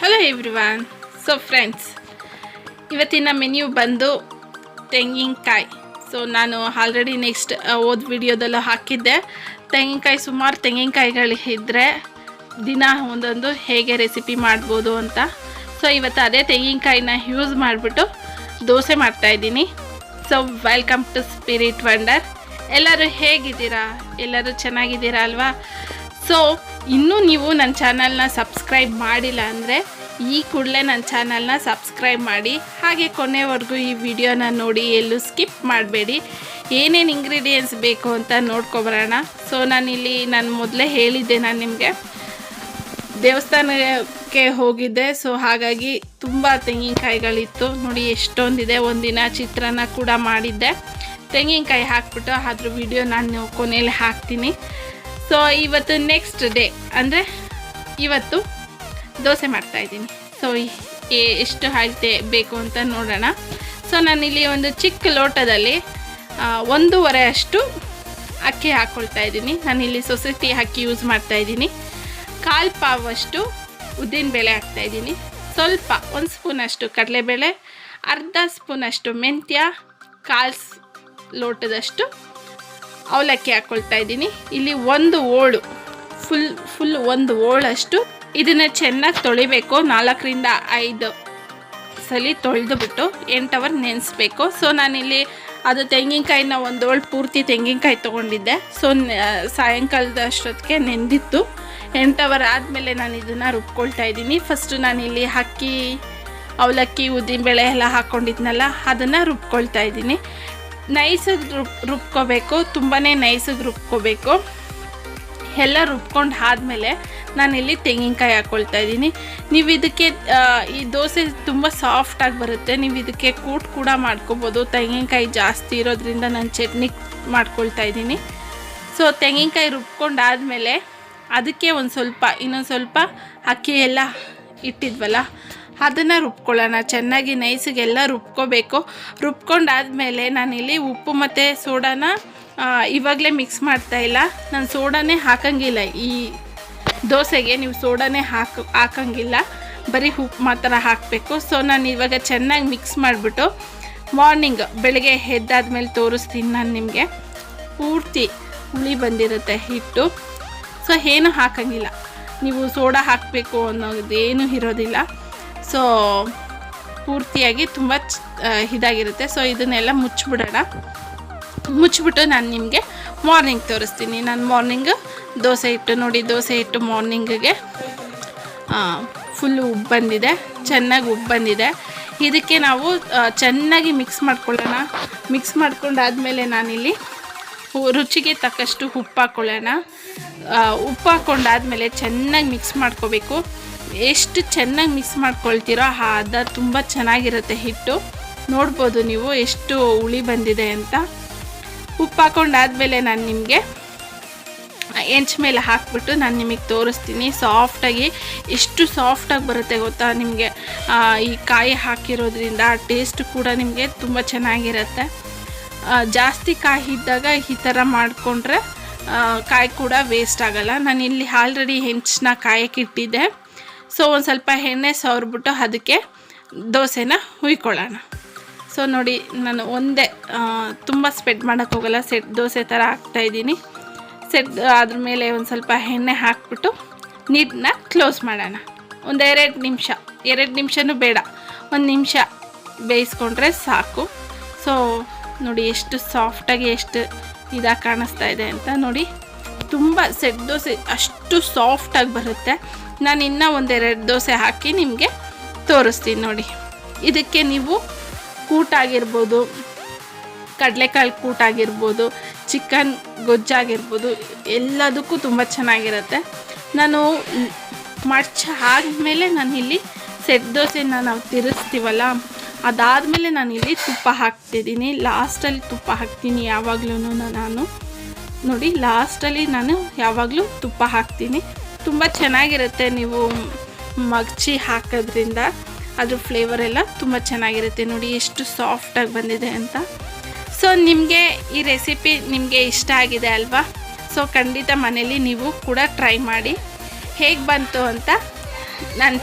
Hello everyone. So friends, ಇವತ್ತಿನ menu ಬಂದು ತೆಂಗಿನಕಾಯಿ. ಸೊ ನಾನು ಆಲ್ರೆಡಿ ನೆಕ್ಸ್ಟ್ ಓದ್ ವಿಡಿಯೋದಲ್ಲೂ ಹಾಕಿದ್ದೆ. ಸುಮಾರು ತೆಂಗಿನಕಾಯಿಗಳಿದ್ದರೆ ದಿನ ಒಂದೊಂದು ಹೇಗೆ ರೆಸಿಪಿ ಮಾಡ್ಬೋದು ಅಂತ. ಸೊ ಇವತ್ತು ಅದೇ ತೆಂಗಿನಕಾಯಿನ ಯೂಸ್ ಮಾಡಿಬಿಟ್ಟು ದೋಸೆ ಮಾಡ್ತಾಯಿದ್ದೀನಿ. So welcome to Spirit Wonder. ಎಲ್ಲರೂ ಹೇಗಿದ್ದೀರಾ? ಎಲ್ಲರೂ ಚೆನ್ನಾಗಿದ್ದೀರಾ ಅಲ್ವಾ? ಸೊ ಇನ್ನೂ ನೀವು ನನ್ನ ಚಾನಲ್ನ ಸಬ್ಸ್ಕ್ರೈಬ್ ಮಾಡಿಲ್ಲ ಅಂದರೆ ಈ ಕೂಡಲೇ ನನ್ನ ಚಾನಲ್ನ ಸಬ್ಸ್ಕ್ರೈಬ್ ಮಾಡಿ, ಹಾಗೆ ಕೊನೆವರೆಗೂ ಈ ವಿಡಿಯೋನ ನೋಡಿ, ಎಲ್ಲೂ ಸ್ಕಿಪ್ ಮಾಡಬೇಡಿ. ಏನೇನು ಇಂಗ್ರೀಡಿಯೆಂಟ್ಸ್ ಬೇಕು ಅಂತ ನೋಡ್ಕೊಬರೋಣ. ಸೊ ನಾನು ಮೊದಲೇ ಹೇಳಿದ್ದೆ, ನಾನು ನಿಮಗೆ ದೇವಸ್ಥಾನಕ್ಕೆ ಹೋಗಿದ್ದೆ. ಸೊ ಹಾಗಾಗಿ ತುಂಬ ತೆಂಗಿನಕಾಯಿಗಳಿತ್ತು. ನೋಡಿ ಎಷ್ಟೊಂದಿದೆ. ಒಂದಿನ ಚಿತ್ರಾನ್ನ ಕೂಡ ಮಾಡಿದ್ದೆ. ತೆಂಗಿನಕಾಯಿ ಹಾಕ್ಬಿಟ್ಟು ಅದ್ರ ವಿಡಿಯೋ ನಾನು ಕೊನೆಯಲ್ಲಿ ಹಾಕ್ತೀನಿ. ಸೊ ಇವತ್ತು ನೆಕ್ಸ್ಟ್ ಡೇ ಅಂದರೆ ಇವತ್ತು ದೋಸೆ ಮಾಡ್ತಾಯಿದ್ದೀನಿ. ಸೊ ಎಷ್ಟು ಅಳತೆ ಬೇಕು ಅಂತ ನೋಡೋಣ. ಸೊ ನಾನಿಲ್ಲಿ ಒಂದು ಚಿಕ್ಕ ಲೋಟದಲ್ಲಿ 1.5 ಅಷ್ಟು ಅಕ್ಕಿ ಹಾಕ್ಕೊಳ್ತಾ ಇದ್ದೀನಿ. ನಾನಿಲ್ಲಿ ಸೊಸೈಟಿ ಅಕ್ಕಿ ಯೂಸ್ ಮಾಡ್ತಾಯಿದ್ದೀನಿ. 1/4 ಪಾವಷ್ಟು ಉದ್ದಿನಬೇಳೆ ಹಾಕ್ತಾಯಿದ್ದೀನಿ. ಸ್ವಲ್ಪ 1 ಸ್ಪೂನಷ್ಟು ಕಡಲೆಬೇಳೆ, ಅರ್ಧ ಸ್ಪೂನಷ್ಟು ಮೆಂತ್ಯ, 1/4 ಲೋಟದಷ್ಟು ಅವಲಕ್ಕಿ ಹಾಕ್ಕೊಳ್ತಾ ಇದ್ದೀನಿ. ಇಲ್ಲಿ 1 ಓಳು ಫುಲ್ 1 ಓಳಷ್ಟು ಇದನ್ನು ಚೆನ್ನಾಗಿ ತೊಳಿಬೇಕು. 4ರಿಂದ 5 ಸಲ ತೊಳೆದುಬಿಟ್ಟು 8 ಅವರ್ ನೆನೆಸ್ಬೇಕು. ಸೊ ನಾನಿಲ್ಲಿ ಅದು ತೆಂಗಿನಕಾಯಿನ 1 ಓಳು ಪೂರ್ತಿ ತೆಂಗಿನಕಾಯಿ ತೊಗೊಂಡಿದ್ದೆ. ಸೊ ಸಾಯಂಕಾಲದಷ್ಟೊತ್ತಿಗೆ ನೆಂದಿತ್ತು. 8 ಅವರ್ ಆದಮೇಲೆ ನಾನು ಇದನ್ನು ರುಬ್ಕೊಳ್ತಾ ಇದ್ದೀನಿ. ಫಸ್ಟು ನಾನಿಲ್ಲಿ ಅಕ್ಕಿ, ಅವಲಕ್ಕಿ, ಉದ್ದಿನಬೇಳೆ ಎಲ್ಲ ಹಾಕ್ಕೊಂಡಿದ್ನಲ್ಲ, ಅದನ್ನು ರುಬ್ಕೊಳ್ತಾ ಇದ್ದೀನಿ. ನೈಸಾಗಿ ರುಬ್ಕೋಬೇಕು, ತುಂಬಾ ನೈಸಾಗಿ ರುಬ್ಕೋಬೇಕು. ಎಲ್ಲ ರುಬ್ಕೊಂಡು ಆದಮೇಲೆ ನಾನಿಲ್ಲಿ ತೆಂಗಿನಕಾಯಿ ಹಾಕ್ಕೊಳ್ತಾ ಇದ್ದೀನಿ. ನೀವು ಇದಕ್ಕೆ ಈ ದೋಸೆ ತುಂಬ ಸಾಫ್ಟಾಗಿ ಬರುತ್ತೆ. ನೀವು ಇದಕ್ಕೆ ಕೂಟ್ ಕೂಡ ಮಾಡ್ಕೊಬೋದು. ತೆಂಗಿನಕಾಯಿ ಜಾಸ್ತಿ ಇರೋದ್ರಿಂದ ನಾನು ಚಟ್ನಿ ಮಾಡ್ಕೊಳ್ತಾ ಇದ್ದೀನಿ. ಸೊ ತೆಂಗಿನಕಾಯಿ ರುಬ್ಕೊಂಡಾದಮೇಲೆ ಅದಕ್ಕೆ ಇನ್ನೊಂದು ಸ್ವಲ್ಪ ಅಕ್ಕಿ ಎಲ್ಲ ಇಟ್ಟಿದ್ವಲ್ಲ, ಅದನ್ನು ರುಬ್ಕೊಳ್ಳೋಣ. ಚೆನ್ನಾಗಿ ನೈಸಿಗೆಲ್ಲ ರುಬ್ಕೋಬೇಕು. ರುಬ್ಕೊಂಡಾದಮೇಲೆ ನಾನಿಲ್ಲಿ ಉಪ್ಪು ಮತ್ತು ಸೋಡಾನ ಇವಾಗಲೇ ಮಿಕ್ಸ್ ಮಾಡ್ತಾಯಿಲ್ಲ. ನಾನು ಸೋಡಾನೇ ಹಾಕಂಗಿಲ್ಲ. ಈ ದೋಸೆಗೆ ನೀವು ಸೋಡಾನೇ ಹಾಕಂಗಿಲ್ಲ, ಬರೀ ಉಪ್ಪು ಮಾತ್ರ ಹಾಕಬೇಕು. ಸೊ ನಾನು ಇವಾಗ ಚೆನ್ನಾಗಿ ಮಿಕ್ಸ್ ಮಾಡಿಬಿಟ್ಟು ಮಾರ್ನಿಂಗ್ ಬೆಳಗ್ಗೆ ಎದ್ದಾದ್ಮೇಲೆ ತೋರಿಸ್ತೀನಿ ನಾನು ನಿಮಗೆ. ಪೂರ್ತಿ ಹುಳಿ ಬಂದಿರುತ್ತೆ ಹಿಟ್ಟು. ಸೊ ಏನು ಹಾಕಂಗಿಲ್ಲ, ನೀವು ಸೋಡಾ ಹಾಕಬೇಕು ಅನ್ನೋದೇನು ಇರೋದಿಲ್ಲ. ಸೊ ಪೂರ್ತಿಯಾಗಿ ತುಂಬ ಇದಾಗಿರುತ್ತೆ. ಸೊ ಇದನ್ನೆಲ್ಲ ಮುಚ್ಚಿಬಿಟ್ಟು ನಾನು ನಿಮಗೆ ಮಾರ್ನಿಂಗ್ ತೋರಿಸ್ತೀನಿ. ನಾನು ಮಾರ್ನಿಂಗ್ ದೋಸೆ ಹಿಟ್ಟು ಮಾರ್ನಿಂಗಿಗೆ ಫುಲ್ಲು ಉಬ್ಬು ಬಂದಿದೆ, ಚೆನ್ನಾಗಿ ಉಬ್ಬು ಬಂದಿದೆ. ಇದಕ್ಕೆ ನಾವು ಚೆನ್ನಾಗಿ ಮಿಕ್ಸ್ ಮಾಡ್ಕೊಳ್ಳೋಣ. ಮಿಕ್ಸ್ ಮಾಡ್ಕೊಂಡಾದಮೇಲೆ ನಾನಿಲ್ಲಿ ರುಚಿಗೆ ತಕ್ಕಷ್ಟು ಉಪ್ಪು ಹಾಕ್ಕೊಳ್ಳೋಣ. ಉಪ್ಪು ಹಾಕ್ಕೊಂಡಾದಮೇಲೆ ಚೆನ್ನಾಗಿ ಮಿಕ್ಸ್ ಮಾಡ್ಕೋಬೇಕು. ಎಷ್ಟು ಚೆನ್ನಾಗಿ ಮಿಕ್ಸ್ ಮಾಡ್ಕೊಳ್ತೀರೋ ಅದು ತುಂಬ ಚೆನ್ನಾಗಿರುತ್ತೆ ಹಿಟ್ಟು. ನೋಡ್ಬೋದು ನೀವು ಎಷ್ಟು ಹುಳಿ ಬಂದಿದೆ ಅಂತ. ಉಪ್ಪು ಹಾಕ್ಕೊಂಡಾದಮೇಲೆ ನಾನು ನಿಮಗೆ ಹೆಂಚು ಮೇಲೆ ಹಾಕ್ಬಿಟ್ಟು ನಾನು ನಿಮಗೆ ತೋರಿಸ್ತೀನಿ. ಸಾಫ್ಟಾಗಿ ಎಷ್ಟು ಸಾಫ್ಟಾಗಿ ಬರುತ್ತೆ ಗೊತ್ತಾ ನಿಮಗೆ. ಈ ಕಾಯಿ ಹಾಕಿರೋದ್ರಿಂದ ಟೇಸ್ಟ್ ಕೂಡ ನಿಮಗೆ ತುಂಬ ಚೆನ್ನಾಗಿರುತ್ತೆ. ಜಾಸ್ತಿ ಕಾಯಿ ಇದ್ದಾಗ ಈ ಥರ ಮಾಡಿಕೊಂಡ್ರೆ ಕಾಯಿ ಕೂಡ ವೇಸ್ಟ್ ಆಗೋಲ್ಲ. ನಾನಿಲ್ಲಿ ಆಲ್ರೆಡಿ ಹೆಂಚನ್ನ ಕಾಯಕ್ಕೆ ಇಟ್ಟಿದ್ದೆ. ಸೊ ಒಂದು ಸ್ವಲ್ಪ ಎಣ್ಣೆ ಸವರ್ಬಿಟ್ಟು ಅದಕ್ಕೆ ದೋಸೆನ ಹುಯ್ಕೊಳ್ಳೋಣ. ಸೊ ನೋಡಿ, ನಾನು ಒಂದೇ ತುಂಬ ಸ್ಪ್ರೆಡ್ ಮಾಡೋಕ್ಕೆ ಹೋಗಲ್ಲ. ದೋಸೆ ಥರ ಹಾಕ್ತಾಯಿದ್ದೀನಿ. ಅದ್ರ ಮೇಲೆ ಒಂದು ಸ್ವಲ್ಪ ಎಣ್ಣೆ ಹಾಕ್ಬಿಟ್ಟು ನೀರನ್ನ ಕ್ಲೋಸ್ ಮಾಡೋಣ. ಒಂದು 2 ನಿಮಿಷನೂ ಬೇಡ, 1 ನಿಮಿಷ ಬೇಯಿಸ್ಕೊಂಡ್ರೆ ಸಾಕು. ಸೊ ನೋಡಿ ಎಷ್ಟು ಸಾಫ್ಟಾಗಿ ಎಷ್ಟು ಇದಾಗಿ ಕಾಣಿಸ್ತಾ ಇದೆ ಅಂತ ನೋಡಿ. ತುಂಬ ಸೆಟ್ ದೋಸೆ ಅಷ್ಟು ಸಾಫ್ಟಾಗಿ ಬರುತ್ತೆ. ನಾನು ಇನ್ನೂ 1-2 ದೋಸೆ ಹಾಕಿ ನಿಮಗೆ ತೋರಿಸ್ತೀನಿ ನೋಡಿ. ಇದಕ್ಕೆ ನೀವು ಕೂಟಾಗಿರ್ಬೋದು, ಕಡಲೆಕಾಳು ಕೂಟಾಗಿರ್ಬೋದು, ಚಿಕನ್ ಗೊಜ್ಜಾಗಿರ್ಬೋದು, ಎಲ್ಲದಕ್ಕೂ ತುಂಬ ಚೆನ್ನಾಗಿರುತ್ತೆ. ನಾನು ಮಡ್ಚ ಆದಮೇಲೆ ನಾನಿಲ್ಲಿ ಸೆಟ್ ದೋಸೆನ ನಾವು ತಿರುಗಿಸ್ತೀವಲ್ಲ, ಅದಾದಮೇಲೆ ನಾನಿಲ್ಲಿ ತುಪ್ಪ ಹಾಕ್ತಿದ್ದೀನಿ. ಲಾಸ್ಟಲ್ಲಿ ತುಪ್ಪ ಹಾಕ್ತೀನಿ ಯಾವಾಗಲೂ ನಾನು. ನೋಡಿ, ಲಾಸ್ಟಲ್ಲಿ ನಾನು ಯಾವಾಗಲೂ ತುಪ್ಪ ಹಾಕ್ತೀನಿ. ತುಂಬ ಚೆನ್ನಾಗಿರುತ್ತೆ. ನೀವು ಮಗ್ಚಿ ಹಾಕೋದ್ರಿಂದ ಅದ್ರ ಫ್ಲೇವರ್ ಎಲ್ಲ ತುಂಬ ಚೆನ್ನಾಗಿರುತ್ತೆ. ನೋಡಿ ಎಷ್ಟು ಸಾಫ್ಟಾಗಿ ಬಂದಿದೆ ಅಂತ. ಸೊ ನಿಮಗೆ ಈ ರೆಸಿಪಿ ನಿಮಗೆ ಇಷ್ಟ ಆಗಿದೆ ಅಲ್ವಾ? ಸೊ ಖಂಡಿತ ಮನೇಲಿ ನೀವು ಕೂಡ ಟ್ರೈ ಮಾಡಿ. ಹೇಗೆ ಬಂತು ಅಂತ ನನ್ನ